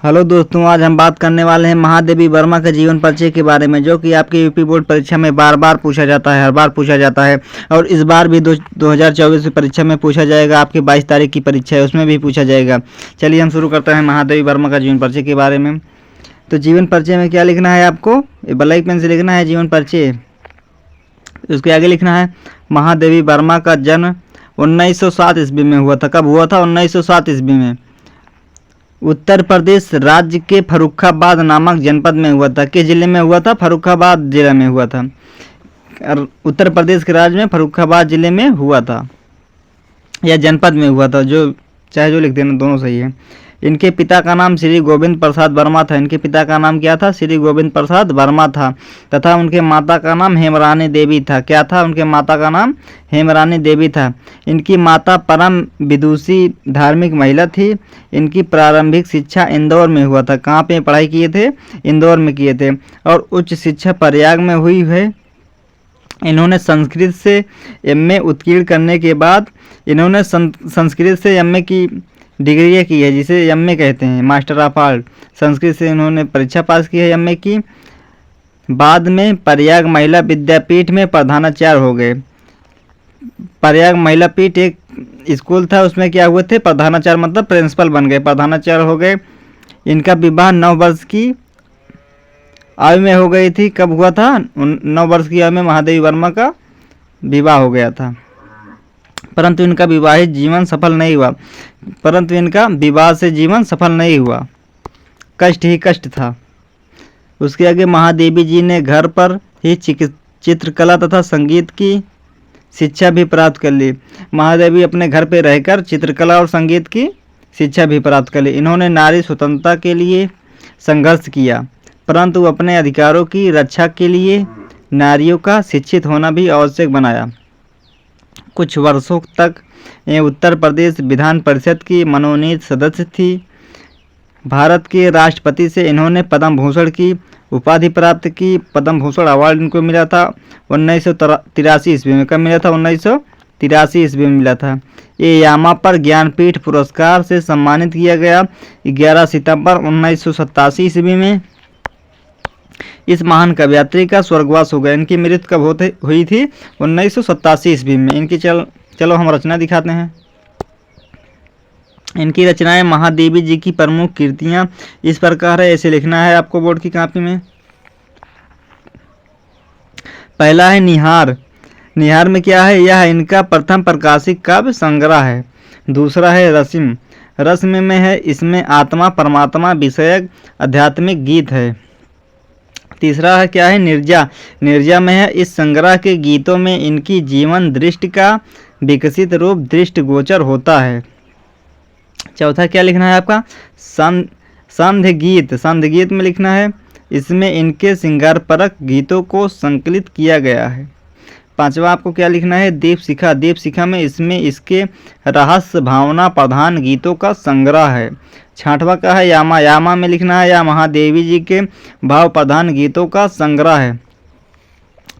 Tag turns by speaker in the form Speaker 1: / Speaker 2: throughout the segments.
Speaker 1: Hello दोस्तों, आज हम बात करने वाले हैं महादेवी वर्मा के जीवन परिचय के बारे में, जो कि आपके यूपी बोर्ड परीक्षा में बार बार पूछा जाता है, हर बार पूछा जाता है। और इस बार भी 2024 की परीक्षा में पूछा जाएगा। आपकी 22 तारीख की परीक्षा है, उसमें भी पूछा जाएगा। चलिए हम शुरू करते हैं महादेवी वर्मा का जीवन परिचय के बारे में। तो जीवन परिचय में क्या लिखना है आपको, ब्लैक पेन से लिखना है जीवन परिचय। उसके आगे लिखना है महादेवी वर्मा का जन्म 1907 ईस्वी में हुआ था। कब हुआ था? 1907 ईस्वी में उत्तर प्रदेश राज्य के फर्रुखाबाद नामक जनपद में हुआ था। किस जिले में हुआ था? फर्रुखाबाद जिले में हुआ था। उत्तर प्रदेश के राज्य में फर्रुखाबाद जिले में हुआ था या जनपद में हुआ था, जो चाहे जो लिख देना, दोनों सही है। इनके पिता का नाम श्री गोविंद प्रसाद वर्मा था। इनके पिता का नाम क्या था? श्री गोविंद प्रसाद वर्मा था। तथा उनके माता का नाम हेमरानी देवी था। क्या था? उनके माता का नाम हेमरानी देवी था। इनकी माता परम विदुषी धार्मिक महिला थी। इनकी प्रारंभिक शिक्षा इंदौर में हुआ था। कहाँ पे पढ़ाई किए थे? इंदौर में किए थे। और उच्च शिक्षा प्रयाग में हुई है। इन्होंने संस्कृत से एमए उत्तीर्ण करने के बाद इन्होंने संस्कृत से एमए की डिग्री की है, जिसे एमए कहते हैं, मास्टर ऑफ आर्ट। संस्कृत से इन्होंने परीक्षा पास की है एमए की। बाद में प्रयाग महिला विद्यापीठ में प्रधानाचार्य हो गए। प्रयाग महिला पीठ एक स्कूल था, उसमें क्या हुए थे? प्रधानाचार्य, मतलब प्रिंसिपल बन गए, प्रधानाचार्य हो गए। इनका विवाह 9 वर्ष की आयु में हो गई थी। कब हुआ था? 9 वर्ष की आयु में महादेवी वर्मा का विवाह हो गया था। परंतु इनका विवाहित जीवन सफल नहीं हुआ। परंतु इनका विवाह से जीवन सफल नहीं हुआ, कष्ट ही कष्ट था। उसके आगे महादेवी जी ने घर पर ही चित्रकला तथा संगीत की शिक्षा भी प्राप्त कर ली। महादेवी अपने घर पर रहकर चित्रकला और संगीत की शिक्षा भी प्राप्त कर ली। इन्होंने नारी स्वतंत्रता के लिए संघर्ष किया, परंतु अपने अधिकारों की रक्षा के लिए नारियों का शिक्षित होना भी आवश्यक बनाया। कुछ वर्षों तक ये उत्तर प्रदेश विधान परिषद की मनोनीत सदस्य थी। भारत के राष्ट्रपति से इन्होंने पद्म भूषण की उपाधि प्राप्त की। पद्म भूषण अवार्ड इनको मिला था 1983 ईस्वी में। कब मिला था? 1983 ईस्वी में मिला था। ये यामा पर ज्ञानपीठ पुरस्कार से सम्मानित किया गया 11 सितंबर 1987 ईस्वी में। इस महान कवयित्री का स्वर्गवास हो गया। इनकी मृत्यु कब हुई थी? 1987 ईस्वी में। इनकी चलो हम रचना दिखाते हैं। इनकी रचनाएं महादेवी जी की प्रमुख कृतियां इस प्रकार है, ऐसे लिखना है आपको बोर्ड की कॉपी में। पहला है निहार। निहार में क्या है? यह इनका प्रथम प्रकाशित काव्य संग्रह है। दूसरा है रसिम। रस्म में है, इसमें आत्मा परमात्मा विषयक आध्यात्मिक गीत है। तीसरा है क्या है? निर्जा। निर्जा में है, इस संग्रह के गीतों में इनकी जीवन दृष्टि का विकसित रूप दृष्टिगोचर होता है। चौथा क्या लिखना है आपका? संध्य गीत। संध्य गीत में लिखना है, इसमें इनके श्रृंगारपरक गीतों को संकलित किया गया है। पांचवा आपको क्या लिखना है? दीप शिखा। दीप शिखा में इसमें इसके रहस्य भावना प्रधान गीतों का संग्रह है। छठवां का है यामा। यामा में लिखना है, या महादेवी जी के भाव प्रधान गीतों का संग्रह है।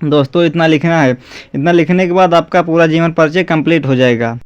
Speaker 1: दोस्तों इतना लिखना है। इतना लिखने के बाद आपका पूरा जीवन परिचय कंप्लीट हो जाएगा।